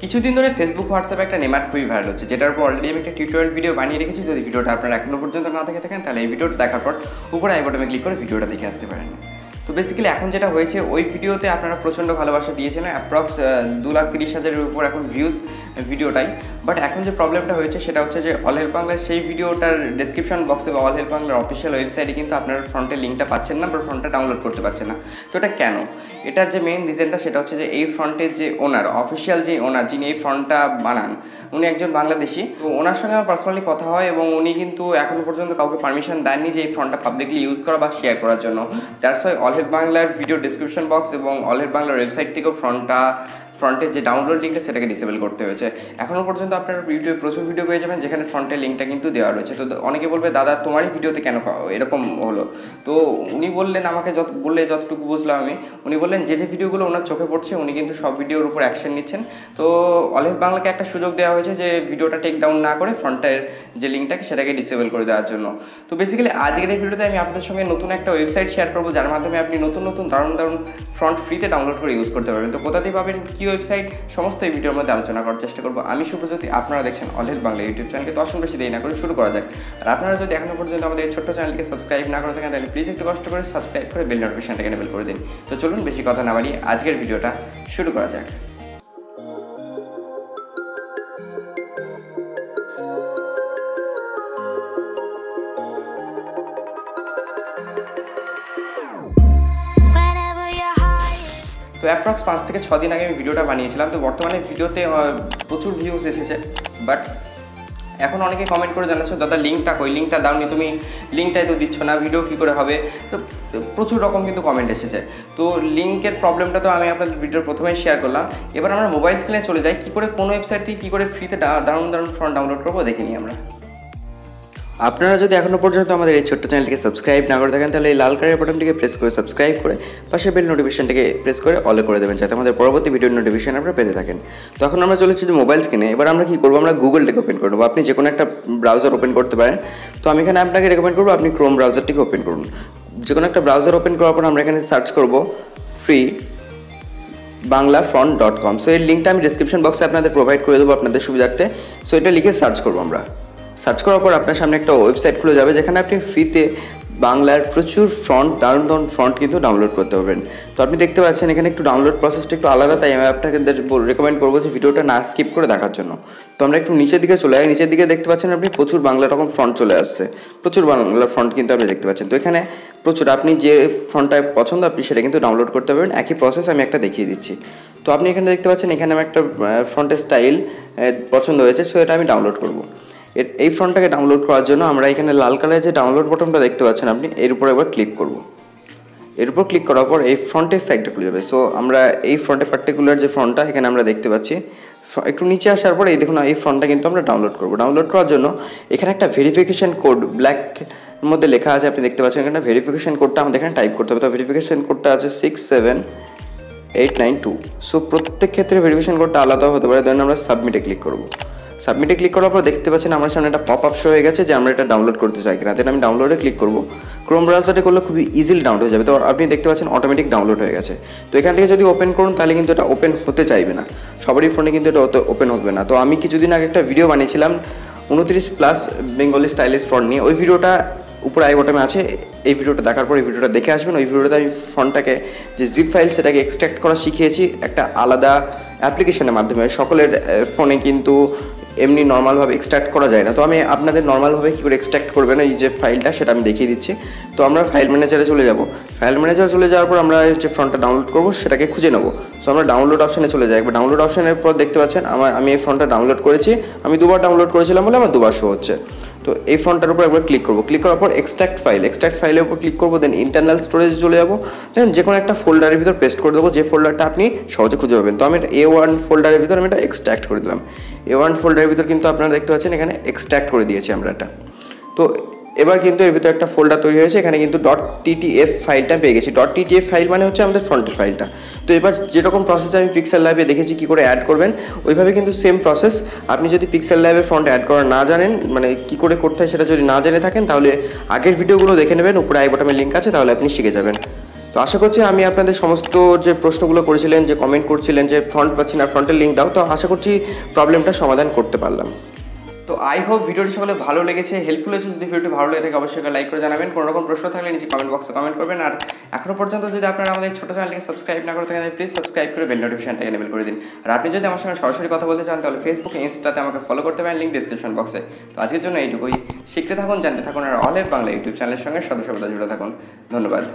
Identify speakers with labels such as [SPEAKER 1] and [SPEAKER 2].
[SPEAKER 1] কিছুদিন ধরে ফেসবুক হোয়াটসঅ্যাপে একটা নেমার খুবই ভাইরাল হচ্ছে, যেটার উপর অলরেডি আমি একটা টিউটোরিয়াল ভিডিও বানিয়ে রেখেছি। যদি ভিডিওটা আপনারা এখনো পর্যন্ত না দেখে থাকেন তাহলে এই ভিডিওটা দেখার পর উপরে আই বাটনে ক্লিক করে ভিডিওটা দেখে আসতে পারেন। তো বেসিক্যালি এখন যেটা হয়েছে, ওই ভিডিওতে আপনারা প্রচণ্ড ভালোবাসা দিয়েছিলেন, অ্যাপ্রক্স 2,30,000-এর উপর এখন ভিউজ ভিডিওটাই। বাট এখন যে প্রবলেমটা হয়েছে সেটা হচ্ছে যে অল হেল্প বাংলার সেই ভিডিওটার ডেসক্রিপশন বক্সে বা অল হেল্প বাংলার অফিসিয়াল ওয়েবসাইটে কিন্তু আপনার ফ্রন্টের লিঙ্কটা পাচ্ছেন না বা ফ্রন্টটা ডাউনলোড করতে পারছেন না। তো এটা কেন? এটার যে মেইন রিজনটা সেটা হচ্ছে যে এই ফ্রন্টের যে ওনার, অফিসিয়াল যে ওনার যিনি এই ফ্রন্টটা বানান, উনি একজন বাংলাদেশি। তো ওনার সঙ্গে আমার পার্সোনালি কথা হয় এবং উনি কিন্তু এখনও পর্যন্ত কাউকে পারমিশন দেননি যে এই ফ্রন্টটা পাবলিকলি ইউজ করা বা শেয়ার করার জন্য। দ্যাটস ওয়াই অল হেল্প বাংলার ভিডিও ডিসক্রিপশন বক্স এবং অল হেল্প বাংলার ওয়েবসাইট থেকেও ফ্রন্টের যে ডাউনলোড লিঙ্কটা সেটাকে ডিসেবল করতে হয়েছে। এখনও পর্যন্ত আপনারা ইউটিউবে প্রচুর ভিডিও পেয়ে যাবেন যেখানে ফ্রন্টের লিঙ্কটা কিন্তু দেওয়া রয়েছে। তো অনেকে বলবে, দাদা তোমারই ভিডিওতে কেন এরকম হলো? তো উনি বললেন, আমাকে যতটুকু বুঝলাম আমি, উনি বললেন যে ভিডিওগুলো ওনার চোখে পড়ছে উনি কিন্তু সব ভিডিওর উপর অ্যাকশন নিচ্ছেন। তো অল হেল্প বাংলাকে একটা সুযোগ দেওয়া হয়েছে যে ভিডিওটা টেক ডাউন না করে ফ্রন্টের যে লিঙ্কটাকে সেটাকে ডিসেবল করে দেওয়ার জন্য। তো বেসিক্যালি আজকের এই ভিডিওতে আমি আপনাদের সঙ্গে নতুন একটা ওয়েবসাইট শেয়ার করবো যার মাধ্যমে আপনি নতুন দারুণ ফ্রন্ট ফ্রিতে ডাউনলোড করে ইউজ করতে পারবেন। তো কোথাতেই পাবেন, কী ওয়েবসাইট, সমস্ত এই ভিডিওর মধ্যে আলোচনা করার চেষ্টা করবো। আমি শুভজ্যোতি, আপনারা দেখছেন অল হেল্প বাংলা ইউটিউব চ্যানেলকে। তো অসংখ্য বেশি দেরি না করে শুরু করা যাক। আর আপনারা যদি এখনো পর্যন্ত আমাদের এই ছোট্ট চ্যানেলকে সাবস্ক্রাইব না করে থাকেন তাহলে প্লিজ একটু কষ্ট করে সাবস্ক্রাইব করে বেল নোটিফিকেশনটাকে এনেবল করে দিন। তো চলুন বেশি কথা না বাড়িয়ে আজকের ভিডিওটা শুরু করা যাক। তো অ্যাপ্রক্স 5 থেকে 6 দিন আগে আমি ভিডিওটা বানিয়েছিলাম। তো বর্তমানে ভিডিওতে প্রচুর ভিউজ এসেছে, বাট এখন অনেকে কমেন্ট করে জানাচ্ছ, দাদা লিঙ্কটা কই, লিঙ্কটা দাওনি তুমি, লিঙ্কটাই তো দিচ্ছ না, ভিডিও কী করে হবে? তো প্রচুর রকম কিন্তু কমেন্ট এসেছে। তো লিঙ্কের প্রবলেমটা তো আমি আপনাদের ভিডিওর প্রথমেই শেয়ার করলাম। এবার আমরা মোবাইল স্ক্রিনে চলে যাই, কী করে কোন ওয়েবসাইট থেকে কী করে ফ্রিতে দারুণ ফ্রন্ট ডাউনলোড করবো দেখে নিই আমরা। আপনারা যদি এখনও পর্যন্ত আমাদের এই ছোট্ট চ্যানেলটিকে সাবস্ক্রাইব না করে থাকেন তাহলে এই লাল কালারের বাটনটিকে প্রেস করে সাবস্ক্রাইব করে পাশে বেল নোটিফিকেশনটিকে প্রেস করে অলে করে দেবেন, যাতে আমাদের পরবর্তী ভিডিওর নোটিফিকেশন আপনারা পেতে থাকেন। তো এখন আমরা চলেছি যে মোবাইল স্ক্রিনে। এবার আমরা কী করবো, আমরা গুগলটাকে ওপেন করে নেবো। আপনি যে কোনো একটা ব্রাউজার ওপেন করতে পারেন। তো আমি এখানে আপনাকে রেকমেন্ড করবো আপনি ক্রোম ব্রাউজারটিকে ওপেন করুন। যে কোনো একটা ব্রাউজার ওপেন করার পর আমরা এখানে সার্চ করবো ফ্রি banglafront.com। সো এর লিঙ্কটা আমি ডিসক্রিপশন বক্সে আপনাদের প্রোভাইড করে দেবো আপনাদের সুবিধার্থে। সো এটা লিখে সার্চ করবো আমরা। সার্চ করার পর আপনার সামনে একটা ওয়েবসাইট খুলে যাবে যেখানে আপনি ফ্রিতে বাংলার প্রচুর দারুণ ফ্রন্ট কিন্তু ডাউনলোড করতে পারবেন। তো আপনি দেখতে পাচ্ছেন এখানে একটু ডাউনলোড প্রসেসটা একটু আলাদা, তাই আমি আপনাকে রেকমেন্ড করবো যে ভিডিওটা না স্কিপ করে দেখার জন্য। তো আমরা একটু নিচের দিকে চলে যাই। নিচের দিকে দেখতে পাচ্ছেন আপনি প্রচুর বাংলা রকম ফ্রন্ট চলে আসছে, প্রচুর বাংলা ফ্রন্ট কিন্তু আপনি দেখতে পাচ্ছেন। তো এখানে প্রচুর, আপনি যে ফ্রন্টটা পছন্দ আপনি সেটা কিন্তু ডাউনলোড করতে পারবেন। একই প্রসেস আমি একটা দেখিয়ে দিচ্ছি। তো আপনি এখানে দেখতে পাচ্ছেন এখানে আমার একটা ফ্রন্টের স্টাইল পছন্দ হয়েছে, সো এটা আমি ডাউনলোড করবো। এই ফ্রন্টটাকে ডাউনলোড করার জন্য আমরা এখানে লাল কালারের যে ডাউনলোড বাটনটা দেখতে পাচ্ছেন আপনি, এর উপর একবার ক্লিক করব। এর উপর ক্লিক করার পর এই ফ্রন্টের সাইডটা খুলে যাবে। সো আমরা এই ফ্রন্টের পার্টিকুলার যে ফ্রন্টটা এখানে আমরা দেখতে পাচ্ছি, একটু নিচে আসার পর এই দেখুন এই ফ্রন্টটা কিন্তু আমরা ডাউনলোড করব। ডাউনলোড করার জন্য এখানে একটা ভেরিফিকেশন কোড ব্ল্যাক মধ্যে লেখা আছে, আপনি দেখতে পাচ্ছেন এখানে ভেরিফিকেশন কোডটা আমাদের এখানে টাইপ করতে হবে। তো ভেরিফিকেশন কোডটা আছে 67892। সো প্রত্যেক ক্ষেত্রে ভেরিফিকেশন কোডটা আলাদা হতে পারে। ধরুন আমরা সাবমিটে ক্লিক করব। সাবমিটে ক্লিক করার পর দেখতে পাচ্ছেন আমার সামনে একটা পপ আপ শো হয়ে গেছে যে আমরা এটা ডাউনলোড করতে চাই কিনা। দেন আমি ডাউনলোডে ক্লিক করব। ক্রোম ব্রাউজারে করলে খুবই ইজিলি ডাউনলোড হয়ে যাবে। তো আপনি দেখতে পাচ্ছেন অটোমেটিক ডাউনলোড হয়ে গেছে। তো এখান থেকে যদি ওপেন করুন তাহলে কিন্তু এটা ওপেন হতে চাইবে না, সবারই ফোনে কিন্তু এটা ওপেন হবে না। তো আমি কিছুদিন আগে একটা ভিডিও বানিয়েছিলাম 29+ বেঙ্গলি স্টাইলিশ ফ্রন্ট নিয়ে। ওই ভিডিওটা উপরে আই বাটনে আছে, এই ভিডিওটা দেখার পর এই ভিডিওটা দেখে আসবেন। ওই ভিডিওটাতে আমি ফ্রন্টটাকে যে জিপ ফাইল সেটাকে এক্সট্র্যাক্ট করা শিখিয়েছি একটা আলাদা অ্যাপ্লিকেশনের মাধ্যমে। সকলের ফোনে কিন্তু এমনি নর্মালভাবে এক্সট্র্যাক্ট করা যায় না। তো আমি আপনাদের নর্মালভাবে কী করে এক্সট্র্যাক্ট করবেন এই যে ফাইলটা সেটা আমি দেখিয়ে দিচ্ছি। তো আমরা ফাইল ম্যানেজারে চলে যাব। ফাইল ম্যানেজারে চলে যাওয়ার পর আমরা যে ফ্রন্টটা ডাউনলোড করবো সেটাকে খুঁজে নেব। সো আমরা ডাউনলোড অপশানে চলে যাই। একবার ডাউনলোড অপশানের পর দেখতে পাচ্ছেন আমি এই ফ্রন্টটা ডাউনলোড করেছি। আমি দুবার ডাউনলোড করেছিলাম বলে আমার দুবার শো হচ্ছে। তো এই ফ্রন্টটার উপর একবার ক্লিক করবো। ক্লিক করার পর এক্সট্র্যাক্ট ফাইলের উপর ক্লিক করবো। দেন ইন্টারনাল স্টোরেজে চলে যাবো। দেন যে কোনো একটা ফোল্ডারের ভিতর পেস্ট করে দেবো, যে ফোল্ডারটা আপনি সহজে খুঁজে পাবেন। তো আমি A1 ফোল্ডারের ভিতর আমি এটা এক্সট্র্যাক্ট করে দিলাম। A1 ফোল্ডারের ভিতর কিন্তু আপনারা দেখতে পাচ্ছেন এখানে এক্সট্র্যাক্ট করে দিয়েছি আমরা এটা। তো এবার কিন্তু এর ভিতরে একটা ফোল্ডার তৈরি হয়েছে, এখানে কিন্তু .ttf ফাইলটা পেয়ে গেছি। .ttf ফাইল মানে হচ্ছে আমাদের ফ্রন্টের ফাইলটা। তো এবার যেরকম প্রসেস আমি PixelLab দেখেছি কী করে অ্যাড করবেন, ওইভাবে কিন্তু সেম প্রসেস। আপনি যদি PixelLab ফ্রন্ট অ্যাড করা না জানেন, মানে কী করে করতে হয় সেটা যদি না জেনে থাকেন, তাহলে আগের ভিডিওগুলো দেখে নেবেন, উপরে আই বাটনের লিঙ্ক আছে, তাহলে আপনি শিখে যাবেন। তো তো আশা করছি আমি আপনাদের সমস্ত যে প্রশ্নগুলো করেছিলেন, যে কমেন্ট করছিলেন যে ফ্রন্ট পাচ্ছি না, ফ্রন্টের লিঙ্ক দাও, তো আশা করছি প্রবলেমটা সমাধান করতে পারলাম। তো আই হোপ ভিডিওটি সকলে ভালো লেগেছে, হেল্পফুল হয়েছে। যদি ভিডিওটি ভালো লেগে থাকে অবশ্যই লাইক করে জানাবেন। কোনো রকম প্রশ্ন থাকলে নিচে কমেন্ট বক্সে কমেন্ট করবেন। আর এখনও পর্যন্ত যদি আপনারা আমাদের ছোটো চ্যানেলটিকে সাবস্ক্রাইব না করে থাকেন প্লিজ সাবস্ক্রাইব করে বেল নোটিফিকেশনটা এনেবল করে দিন। আর আপনি যদি আমার সঙ্গে সরাসরি কথা বলতে চান তাহলে ফেসবুকে, ইনস্টাতে আমাকে ফলো করতে পারেন, লিঙ্ক ডিসক্রিপশন বক্সে। তো আজকের জন্য এইটুকুই। শিখতে থাকুন, জানতে থাকুন আর অল বাংলা ইউটিউব চ্যানেলের সঙ্গে সদা সর্বদা জুড়ে থাকুন। ধন্যবাদ।